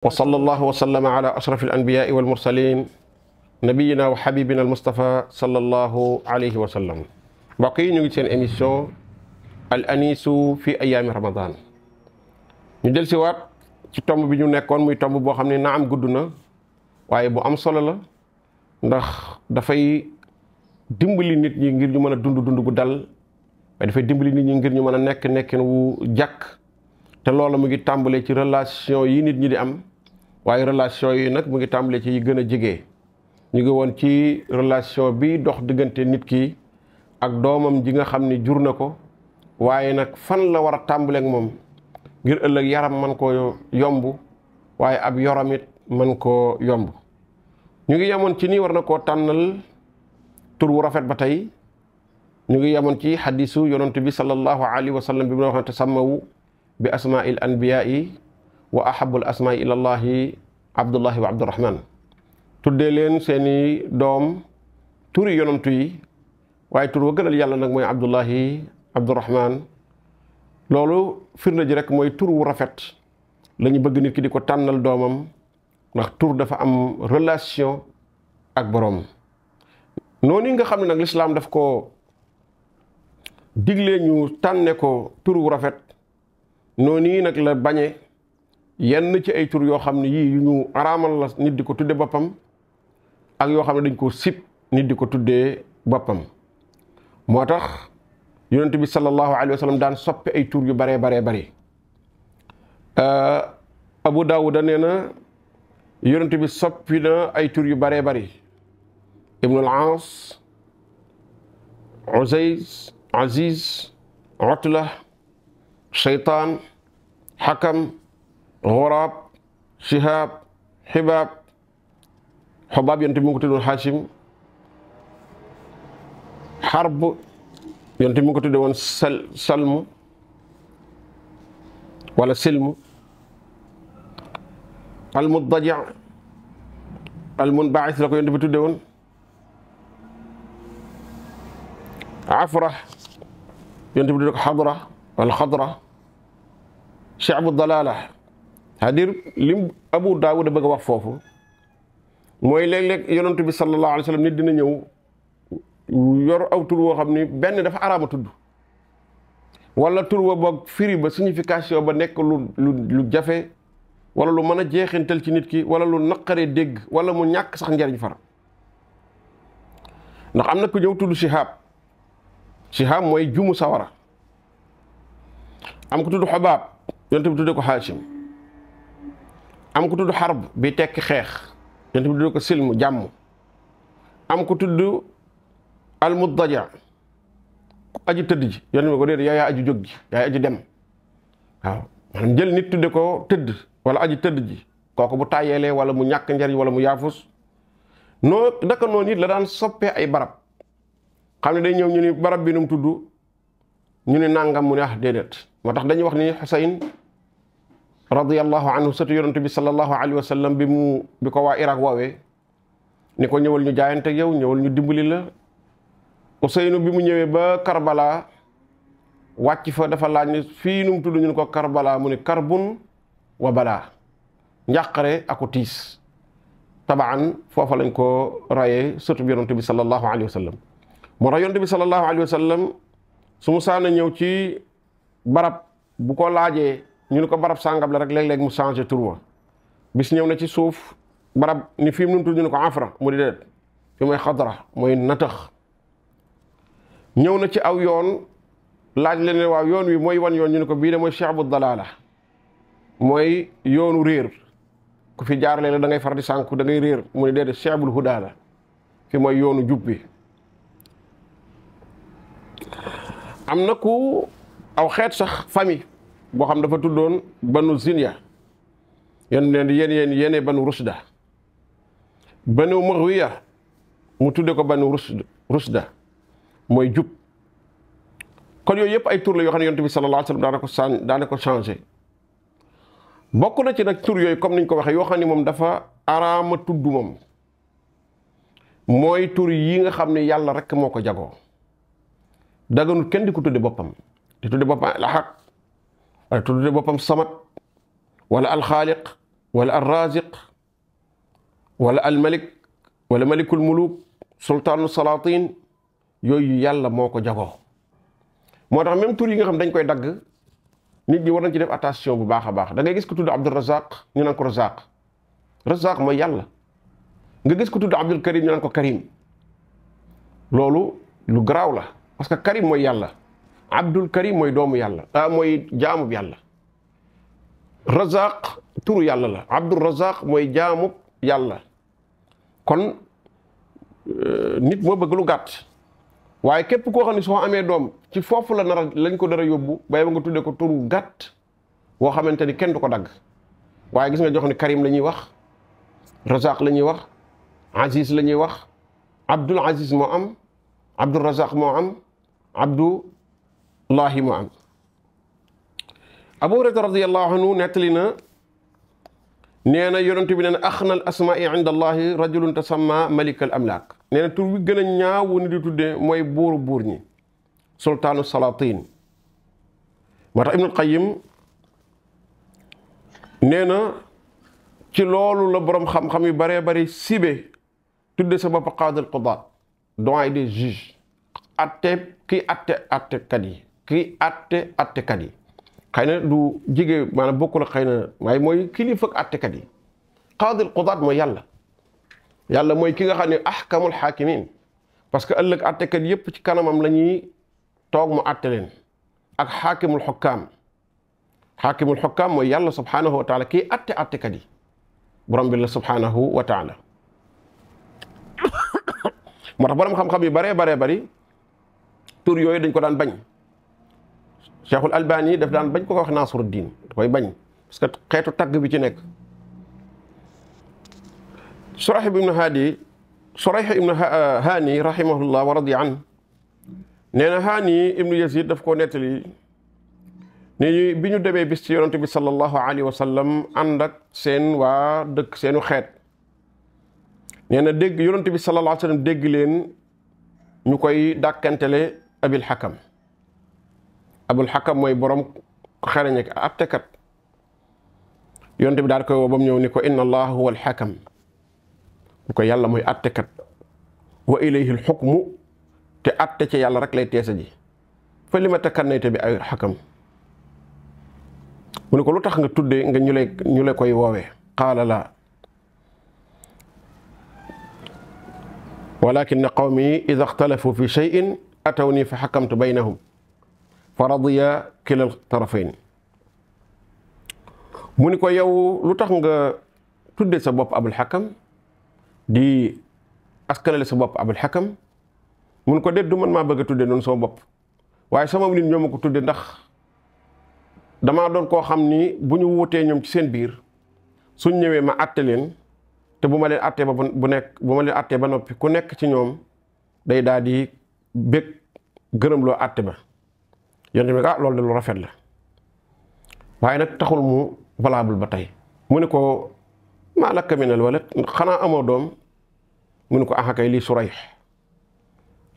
وصلى الله وسلم على أشرف الأنبياء والمرسلين نبينا وحبيبنا المصطفى صلى الله عليه وسلم. باقي ñu ngi seen émission al anisu fi ayaami ramadan ñu del si waat ci tomb bi ñu nekkoon muy tomb boo xam ne na am gudd na waaye bu am solo la ndax dafay dimbali nit ñi ngir ñu mën a dund bu dal waaye dafay dimbali nit ñi ngir ñu mën a nekkin wu jàkk te loolu mu ngi tàmbalee ci relation yi nit ñi di am waaye relation yi nag mu ngi tàmbalee ci yi gën a jege ñu ngi woon ci relation bi dox diggante nit ki ak doomam ji nga xam ni jur na ko waaye nag fan la war a tàmbaleek moom ngir ëllëg yaram man koo yomb waaye ab yoramit man koo yomb ñu ngi yemoon ci nii war na koo tànnal tur wu rafet ba tey ñu ngi yemoon ci xadisu yonent bi sallallahu alayhi wa sallam bi mu waxante sàmmawu bi asmaa'il anbiyaa'i wa ahabul asmaa'i ilallahi abdullahi wa abdurrahman tuddee leen seeni doom turi yonantu yi waaye tur wa gënal yàlla nag mooy abdullahi abdurrahman loolu firnde ji rek mooy tur wu rafet la ñu bëgg nit ki di ko tànnal doomam ndax tur dafa am relation ak boroom noonu nga xam ne nag lislaam daf ko digle ñu tànne ko tur wu rafet noonu nag la bañe yenn ci ay tur yoo xam ne yii yu ñu araamal la nit di ko tudde boppam ak yoo xam ne dañ ko sib nit di ko tuddee boppam moo tax yonent bi sallallahu alayhi wa sallam daan soppe ay tur yu baree bari Abu Daawuda nee na yonent bi soppi na ay tur yu baree bari Ibnul Aas, Uzayz, Aziz, Utla, Shaytaan, Xakam, Xuraab, Shihaab, Xibaab, Xubaab yonent bi mu ngi ko tuddoon Haashim, Xarb yonent bi mu ngi ko tuddoon Salmu wala Silmu, Almuddaji' Almunba'is la ko yonent bi tuddoon, Afra yonent bi tuddee ko Xadra wala Xadra, Sha'bu Dalaala c'est-à-dire lim Abu Daawud bëgg a wax foofu mooy léeg-léeg yonent bi sallallahu alayhi wa sallam nit dina ñëw yor aw tur woo xam ni benn dafa araama tudd wala tur wa boog firi ba signification ba nekk lu jafe wala lu mën a jeexintal ci nit ki wala lu naqaree dégg wala mu ñàkk sax njariñ fara ndax am na ku ñëw tudd Shihaab mooy jumu sawara am ko tudd Xubaab yonent bi tuddee ko Haashim am ko tudd Xarb bi tekki xeex yonent bi tuddee ko Silmu jàmm am ko tudd Almuddaji' aji tëdd ji yonent bi ko déedéet yaay aji jóg ji yaay aji dem waaw maanaam jël nit tudde ko tëdd wala aji tëdd ji kooku bu tàyyeelee wala mu ñàkk njariñ wala mu yaafus daka noonu it la daan soppee ay barab xam ne day ñëw ñu ni barab bi nu mu tudd ñu ni nangam mu ne déedéet moo tax dañuy wax ni Xuseyn radiyallahu anhu sëtu yonent bi sallallahu alayhi wa sallam bi ko waa Irak woowee ni ko ñëwal ñu jaayante ak yow ñëwal ñu dimbali la Useynu bi mu ñëwee ba Karbala wàcc fa dafa laaj ni fii nu mu tudd ñu ne ko Karbala mu ni karbun wa balaa njàqare ako tiis tabaan foofa lañ ko rayee sëtu bi yonent bi sallallahu alayhi wa sallam moo tax yonent bi sallallahu alayhi wa sallam su mu saana ñëw ci barab bu ko laajee ñu ne ko barab sàngam la rek léeg-léeg mu changé tur wa bis ñëw na ci suuf barab ni fii mu nu tudd ñu ne ko Afra mu di déet fi mooy Xadra mooy natax ñëw na ci aw yoon laaj leen ne waaw yoon wi mooy wan yoon ñu ne ko bii de mooy Sha'bu Dalaala mooy yoonu réer ku fi jaar leen da ngay far di sànku da ngay réer mu ne déedéet Sha'bul Hudaa la fi mooy yoonu jub bi am na ku aw xeet sax famille boo xam dafa tuddoon Banu Zinya yéene Banu Rusda Banu Mughwiya mu tudde ko Banu Rusda mooy jub kon yooyu yëpp ay tur la yoo xam ne yonent bi sallallahu alayhi wa sallam daana ko changé bokk na ci nag tur yooyu comme niñ ko waxee yoo xam ne moom dafa araama tudd moom mooy tur yi nga xam ne yàlla rek moo ko jagoo daganul kenn di ko tudde boppam di tudde boppam al ahad wala tudde boppam samat wala alxaaliq wala ar-raziq wala al-malik wala malikul muluk sultaanu salatin yooyu yàlla moo ko jagoo. moo tax même tur yi nga xam dañ koy dagg nit ñi war nañ ci def attention bu baax a baax. da ngay gis ko tudd Abdul Razaq ñu naan ko Razaq, Razaq mooy yàlla. nga gis ko tudd Abdul Karim ñu naan ko Karim. loolu lu garaaw la parce que Karim mooy yàlla, Abdul Karim mooy doomu yàlla, mooy jaamub yàlla. Razaq turu yàlla la, Abdul Razaq mooy jaamub yàlla. kon nit moo bëgg lu gàtt. waaye képp koo xam ne soo amee doom ci foofu la nara lañ ko dara yóbbu bay ba nga tuddee ko turu gàtt woo xamante ni kenn du ko dagg. waaye gis nga jox ne Karim la ñuy wax, Razaq la ñuy wax, Aziz la ñuy wax. Abdul Aziz moo am, Abdul Razaq moo am, Abdullahi moo am. Abu Hurayra radiyallahu anhu nettali na nee na yonent bi nee na axna al asmaai inda allahi rajulun tasamma malik al amlaak. nee na tur bi gën a ñaaw ni di tuddee mooy buuru buur ñi, sultaanu salatin. moo tax Ibnul Qayyim nee na ci loolu la borom xam-xam yu baree bari sibe tudde sa bopp qaadi al qudaat, doyen des juges, kii attekat yi, kii attekat yi. xëy na du jige maanaam bokkul xëy na waaye mooy kilifa ak attekat yi. qaadi al qudaat mooy yàlla. yàlla mooy ki nga xam ne ahkamul xaakimin, parce que ëllëg attekat yépp ci kanamam la ñuy toog mu atte leen. ak xaakimul xukkaam. xaakimul xukkaam mooy yàlla subhanahu wa taala kii attekat yi borom bi la subhanahu wa taala. moo tax borom xam-xam yi baree bari tur yooyu dañ ko daan bañ. Cheikhul Albani daf daan bañ ko wax Nasiruddin, da koy bañ parce que xeetu tagg bi ci nekk. Surayh ibnu Haani rahimahullah wa radiya an nee na Haani ibnu Yazid daf koo nettali ni bi ñu demee bis ci yonante bi sallallahu alayhi wa sallam ànd ak seen waa dëkk seenu xeet. nee na dégg yonante bi sallallahu alayhi wa sallam dégg leen ñu koy dàkkantele Abil Hakam. Abul Hakam mooy borom xereñ ak attekat. yonte bi daal koy woo ba mu ñëw ni ko inna allaha huwa alxakam, bu ko yàlla mooy attekat. wa ilayhi alxukmu, te atte ci yàlla rek lay teesa ji. fa li ma takkannayte bi ay xakam. mu ne ko lu tax nga tuddee nga ñu lay koy woowee. qaala laa walakin qawmi ida ixtalafu fi cheyin atawni fa xakamtu baynahum fa radiya kilal tarafayn. mu ni ko yow lu tax nga tudde sa bopp Abul Hakam, di askanale sa bopp Abul Hakam. mu ni ko déet du man maa bëgg a tudde noonu sama bopp, waaye sama nit ñoo ma ko tudde ndax damaa doon koo xam ni bu ñu wutee ñoom ci seen biir suñ ñëwee ma atte leen, te bu ma leen attee ba noppi ku nekk ci ñoom day daal di bég gërëm loo atte ba. yonte bi loolu de lu rafet la, waaye nag taxul mu valable ba tey. mu ne ko maa laka minal walad, xanaa amoo doom. mu ne ko kay lii Surayh,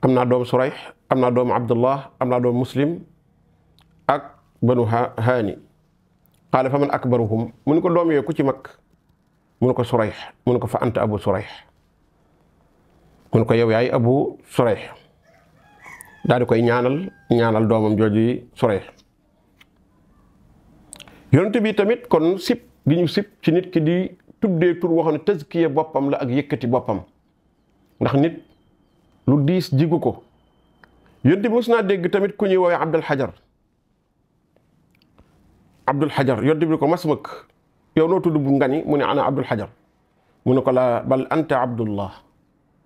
am naa doom Surayh, am naa doom Abdullah, am naa doom Muslim ak banu Haani. qaala fa man akbaruhum, mu ne ko doom yooyu ku ci mag. mu ne ko Surayh. mu ne ko fa anta abu Surayh. mu ne ko yow yaay abu Surayh. daal di koy ñaanal doomam jooju Surayh. yonent bi tamit kon sib gi ñu sib ci nit ki di tuddee tur woo xam ne tazkiya boppam la ak yëkkati boppam, ndax nit lu diis jigu ko. yonent bi mos naa dégg tamit ku ñuy woowee Abdul Hajar. yonent bi ko mas mëkk yow noo tudd bu ngani mu ne ana Abdul Hajar. mu ne ko la bal anta Abdullah.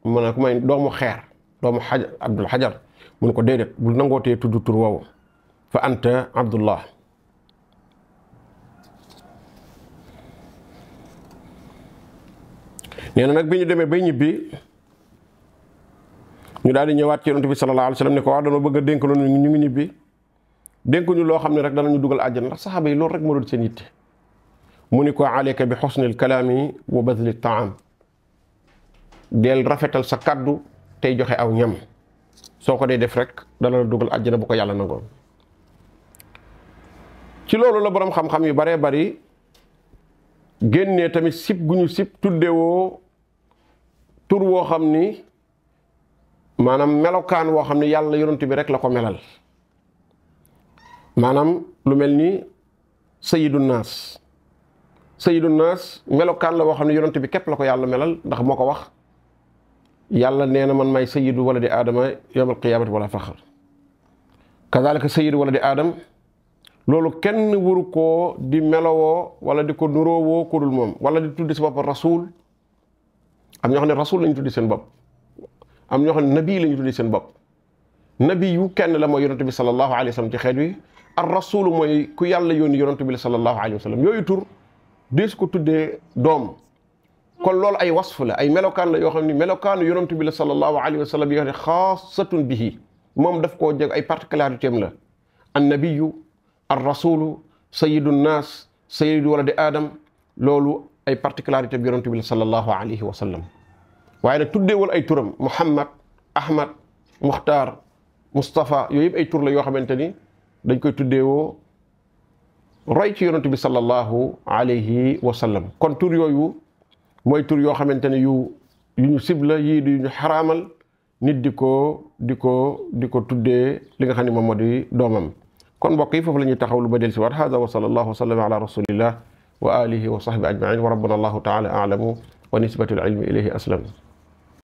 mu ne ko may doomu xeer, doomu Abdul Hajar. mu ne ko déedéet bul nangootee tudd tur woowu, fa anta Abdullah. nee na nag bi ñu demee bay ñibbi ñu daal di ñëwaat ci yonent bi sallallahu alayhi wa sallam ne ko wax dañoo bëgg a dénk loolu ñu ngi ñibbi, dénkuñu loo xam ne rek danañu dugal àjjana, ndax saxaaba yi loolu rek moo doon seen yitte. mu ni ko alayka bi xusnil kalaami wa badli taam, del rafetal sa kaddu tey joxe aw ñam. soo ko dee def rek dana la dugal àjjana bu ko yàlla nangoon. ci loolu la borom xam-xam yu baree bari génnee tamit sib gu ñu sib tuddewoo tur woo xam ni maanaam melokaan woo xam ni yàlla yonent bi rek la ko melal maanaam lu mel ni sayyidu naas melokaan la woo xam ne yonent bi képp la ko yàlla melal ndax moo ko wax yàlla nee na man may sayyidu waladi aadama yawmal qiyaamati wala faxar kazalika sayyidu waladi aadam loolu kenn waru koo di melowoo wala di ko nuroowoo ku dul moom wala di tuddi si bopp rasul am ñoo xam ne rasul lañu tuddi seen bopp am ñoo xam ne nabi lañu tuddi seen bopp nabi yu kenn la mooy yonent bi sallallahu alayhi wa sallam ci xeet wi ar rasul mooy ku yàlla yónni yonent bi sallallahu alayhi wa sallam yooyu tur dees ko tuddee doom kon loolu ay wasf la ay melokaan la yoo xam ne melokaanu yonent bi sallallahu alayhi wa sallam yoo xam ne xaasatun bihi moom daf koo jeg ay particularité am la an nabiyu ar rasulu sayyidu naas sayyidu waladi aadam loolu ay particularité bi yonent bi sallallahu alayhi wa sallam waaye nag tuddeewul ay turam Muhammad Ahmad Muxtaar Mustafa yooyu yëpp ay tur la yoo xamante ni dañ koy tuddeewoo roy ci yonent bi sallallahu alayhi wa sallam kon tur yooyu mooy tur yoo xamante ne yu ñu sibla yii di ñu xaraamal nit di ko tuddee li nga xam ne moom moo di doomam kon mbokk yi foofu la ñuy taxaw lu ba del si waat hada wa sallallahu wa sallam ala rasulillah wa alihi wa sahbi ajmain wa rabbuna allahu taala a'lamu wa nisbatu al ilmi ilayhi aslam